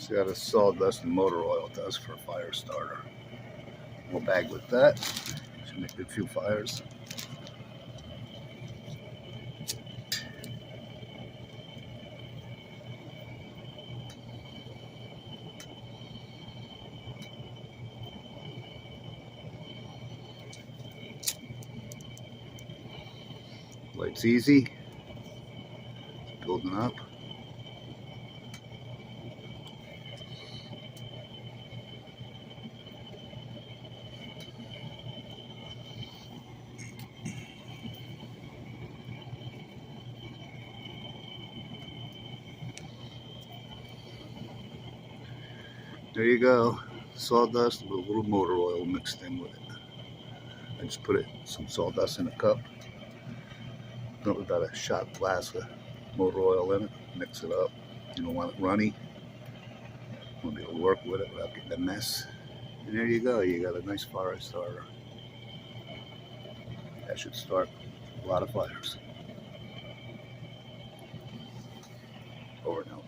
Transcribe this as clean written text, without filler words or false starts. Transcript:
See how the sawdust and motor oil does for a fire starter. We'll bag with that. Should make a few fires. Light's easy. It's building up. There you go. Sawdust with a little motor oil mixed in with it. I just put some sawdust in a cup. Put about a shot glass of motor oil in it. Mix it up. You don't want it runny. You want to be able to work with it without getting a mess. And there you go. You got a nice fire starter. That should start a lot of fires. Over now.